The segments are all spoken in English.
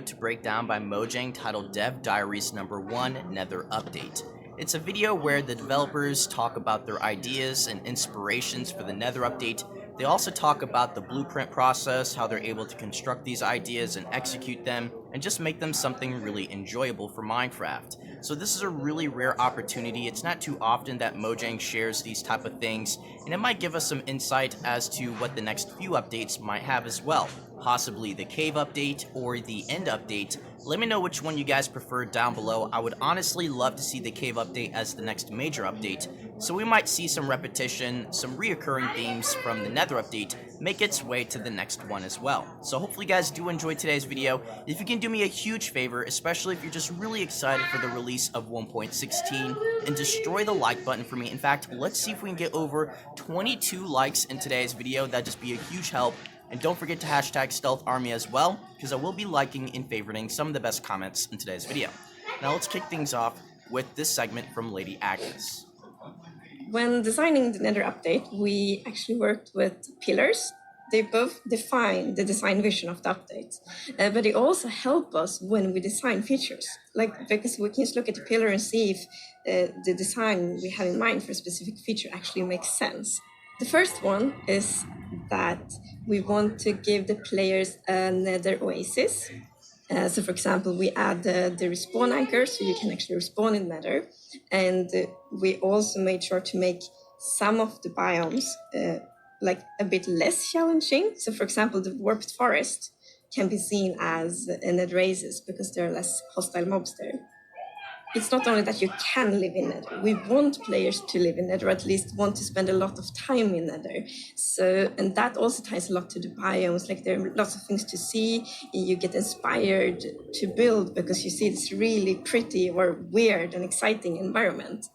To break down by Mojang titled Dev Diaries Number 1 Nether Update. It's a video where the developers talk about their ideas and inspirations for the Nether update. They also talk about the blueprint process, how they're able to construct these ideas and execute them, and just make them something really enjoyable for Minecraft. So this is a really rare opportunity. It's not too often that Mojang shares these type of things, and it might give us some insight as to what the next few updates might have as well. Possibly the cave update or the end update. Let me know which one you guys prefer down below. I would honestly love to see the cave update as the next major update, so we might see some repetition, some reoccurring themes from the Nether update make its way to the next one as well. So hopefully you guys do enjoy today's video. If you can do me a huge favor, especially if you're just really excited for the release of 1.16, and destroy the like button for me. In fact, let's see if we can get over 22 likes in today's video. That'd just be a huge help. And don't forget to hashtag Stealth Army as well, because I will be liking and favoriting some of the best comments in today's video. Now let's kick things off with this segment from Lady Agnes. When designing the Nether update, we actually worked with pillars. They both define the design vision of the update, but they also help us when we design features. Because we can just look at the pillar and see if the design we have in mind for a specific feature actually makes sense. The first one is that we want to give the players a Nether oasis. So for example, we add the respawn anchor, so you can actually respawn in Nether. And we also made sure to make some of the biomes a bit less challenging. So for example, the warped forest can be seen as a Nether oasis because there are less hostile mobs there. It's not only that you can live in Nether, we want players to live in Nether, or at least want to spend a lot of time in Nether. And that also ties a lot to the biomes, there are lots of things to see, you get inspired to build because you see this really pretty or weird and exciting environment.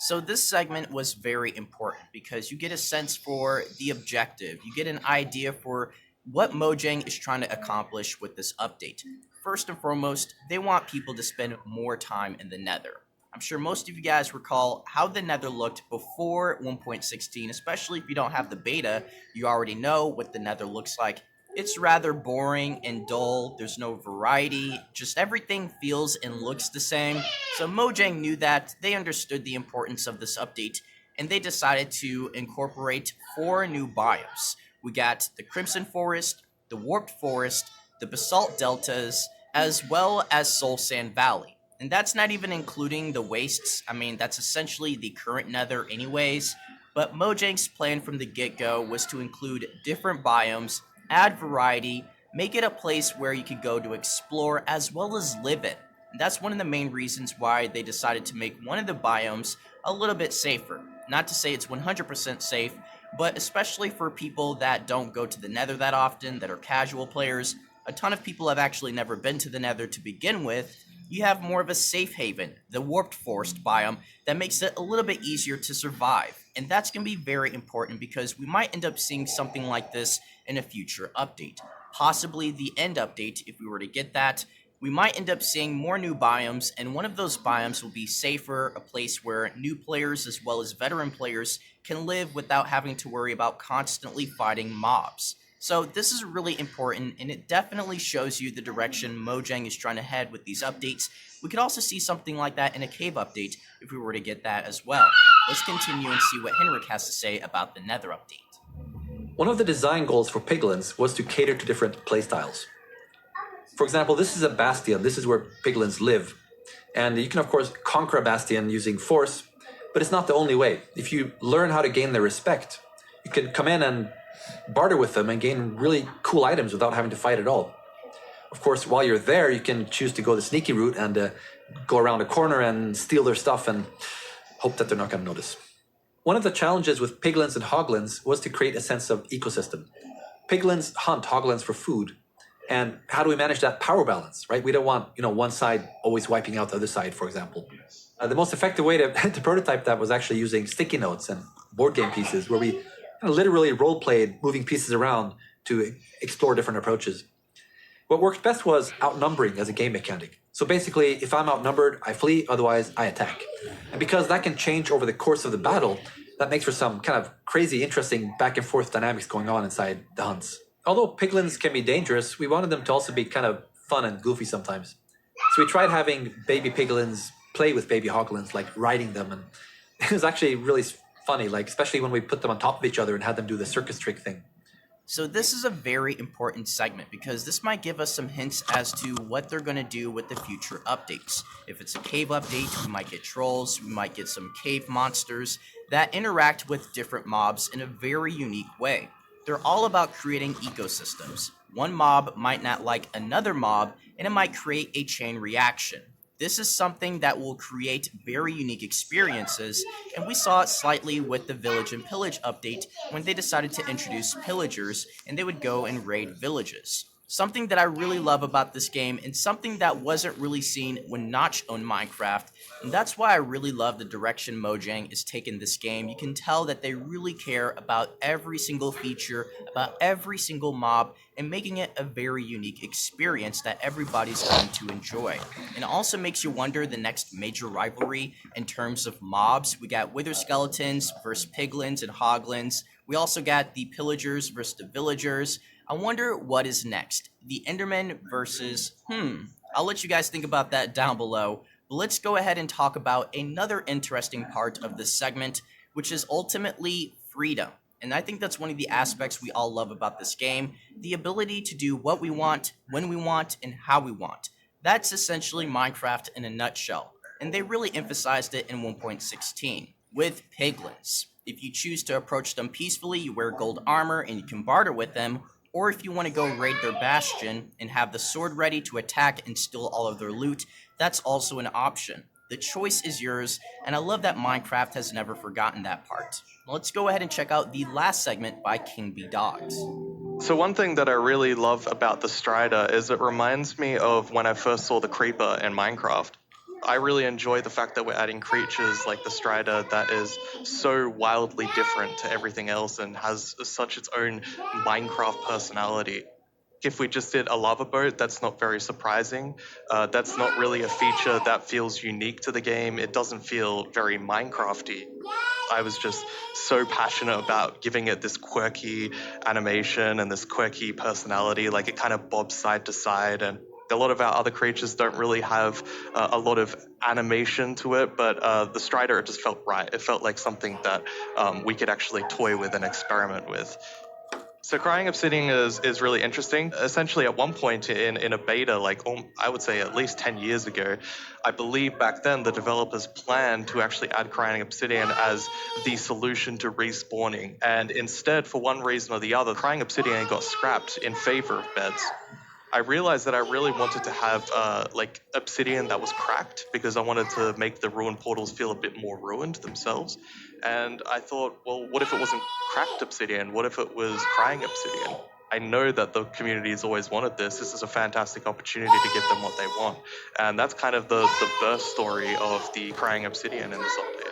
So this segment was very important because you get a sense for the objective, you get an idea for what Mojang is trying to accomplish with this update. First and foremost, they want people to spend more time in the Nether. I'm sure most of you guys recall how the Nether looked before 1.16, especially if you don't have the beta, you already know what the Nether looks like. It's rather boring and dull, there's no variety, just everything feels and looks the same. So Mojang knew that, they understood the importance of this update, and they decided to incorporate 4 new biomes. We got the Crimson Forest, the Warped Forest, the Basalt Deltas, as well as Soul Sand Valley. And that's not even including the wastes. I mean, that's essentially the current Nether anyways. But Mojang's plan from the get-go was to include different biomes, add variety, make it a place where you could go to explore as well as live in. And that's one of the main reasons why they decided to make one of the biomes a little bit safer. Not to say it's 100% safe, but especially for people that don't go to the Nether that often, that are casual players, a ton of people have actually never been to the Nether to begin with, you have more of a safe haven, the Warped Forest biome, that makes it a little bit easier to survive. And that's going to be very important because we might end up seeing something like this in a future update. Possibly the end update, if we were to get that, we might end up seeing more new biomes, and one of those biomes will be safer, a place where new players as well as veteran players can live without having to worry about constantly fighting mobs. So this is really important, and it definitely shows you the direction Mojang is trying to head with these updates. We could also see something like that in a cave update if we were to get that as well. Let's continue and see what Henrik has to say about the Nether update. One of the design goals for piglins was to cater to different playstyles. For example, this is a bastion. This is where piglins live. And you can, of course, conquer a bastion using force, but it's not the only way. If you learn how to gain their respect, you can come in and barter with them and gain really cool items without having to fight at all. Of course, while you're there, you can choose to go the sneaky route and go around a corner and steal their stuff and hope that they're not going to notice. One of the challenges with piglins and hoglins was to create a sense of ecosystem. Piglins hunt hoglins for food. And how do we manage that power balance, right? We don't want, one side always wiping out the other side, for example. The most effective way to, to prototype that was actually using sticky notes and board game pieces where we literally role-played moving pieces around to explore different approaches. What worked best was outnumbering as a game mechanic. So basically, if I'm outnumbered, I flee, otherwise I attack. And because that can change over the course of the battle, that makes for some kind of crazy, interesting back and forth dynamics going on inside the hunts. Although piglins can be dangerous, we wanted them to also be kind of fun and goofy sometimes. So we tried having baby piglins play with baby hoglins, like riding them, and it was actually really funny, like especially when we put them on top of each other and had them do the circus trick thing. So this is a very important segment because this might give us some hints as to what they're going to do with the future updates. If it's a cave update, we might get trolls, we might get some cave monsters that interact with different mobs in a very unique way. They're all about creating ecosystems. One mob might not like another mob, and it might create a chain reaction. This is something that will create very unique experiences, and we saw it slightly with the Village and Pillage update when they decided to introduce pillagers and they would go and raid villages. Something that I really love about this game and something that wasn't really seen when Notch owned Minecraft, and that's why I really love the direction Mojang is taking this game. You can tell that they really care about every single feature, about every single mob, and making it a very unique experience that everybody's going to enjoy. And it also makes you wonder the next major rivalry in terms of mobs. We got Wither Skeletons versus Piglins and Hoglins. We also got the Pillagers versus the Villagers. I wonder what is next. The Endermen versus, I'll let you guys think about that down below. But let's go ahead and talk about another interesting part of this segment, which is ultimately freedom. And I think that's one of the aspects we all love about this game, the ability to do what we want, when we want, and how we want. That's essentially Minecraft in a nutshell. And they really emphasized it in 1.16 with piglins. If you choose to approach them peacefully, you wear gold armor and you can barter with them. Or if you want to go raid their bastion and have the sword ready to attack and steal all of their loot, that's also an option. The choice is yours, and I love that Minecraft has never forgotten that part. Let's go ahead and check out the last segment by King B Dogs. So one thing that I really love about the Strider is it reminds me of when I first saw the Creeper in Minecraft. I really enjoy the fact that we're adding creatures like the Strider that is so wildly different to everything else and has such its own Minecraft personality. If we just did a lava boat, that's not very surprising. That's not really a feature that feels unique to the game. It doesn't feel very Minecrafty. I was just so passionate about giving it this quirky animation and this quirky personality, like it kind of bobs side to side, and a lot of our other creatures don't really have a lot of animation to it, but the Strider, it just felt right. It felt like something that we could actually toy with and experiment with. So Crying Obsidian is really interesting. Essentially, at one point in a beta, like I would say at least 10 years ago, I believe back then the developers planned to actually add Crying Obsidian as the solution to respawning. And instead, for one reason or the other, Crying Obsidian got scrapped in favor of beds. I realized that I really wanted to have like obsidian that was cracked because I wanted to make the ruined portals feel a bit more ruined themselves. And I thought, well, what if it wasn't cracked obsidian? What if it was crying obsidian? I know that the community has always wanted this. This is a fantastic opportunity to give them what they want. And that's kind of the birth story of the crying obsidian in this update.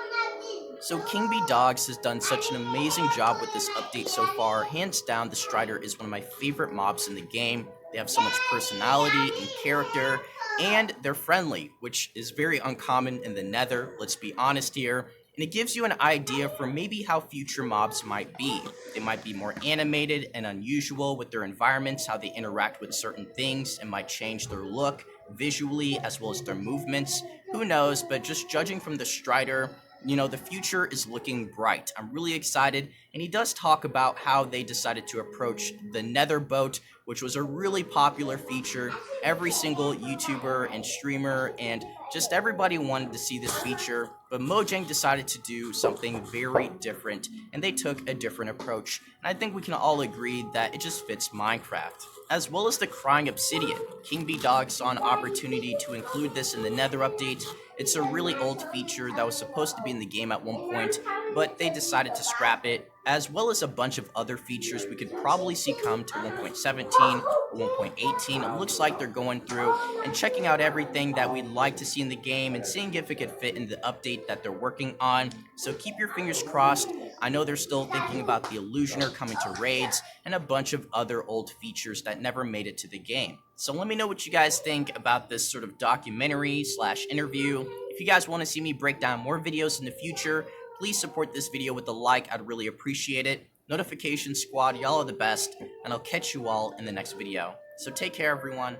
So King B Dogs has done such an amazing job with this update so far. Hands down, the Strider is one of my favorite mobs in the game. They have so much personality and character, and they're friendly, which is very uncommon in the Nether, let's be honest here. And it gives you an idea for maybe how future mobs might be. They might be more animated and unusual with their environments, how they interact with certain things, and might change their look visually as well as their movements. Who knows, but just judging from the Strider, you know, the future is looking bright. I'm really excited, and he does talk about how they decided to approach the Nether boat, which was a really popular feature. Every single YouTuber and streamer and just everybody wanted to see this feature, but Mojang decided to do something very different, and they took a different approach. And I think we can all agree that it just fits Minecraft. As well as the Crying Obsidian, King B Dog saw an opportunity to include this in the Nether update. It's a really old feature that was supposed to be in the game at one point, but they decided to scrap it. as well as a bunch of other features we could probably see come to 1.17 or 1.18. It looks like they're going through and checking out everything that we'd like to see in the game and seeing if it could fit in the update that they're working on. So keep your fingers crossed. I know they're still thinking about the Illusioner coming to raids and a bunch of other old features that never made it to the game. So let me know what you guys think about this sort of documentary / interview. If you guys want to see me break down more videos in the future, please support this video with a like. I'd really appreciate it. Notification squad, y'all are the best, and I'll catch you all in the next video. So take care, everyone.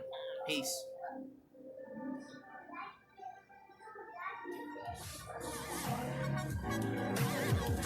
Peace.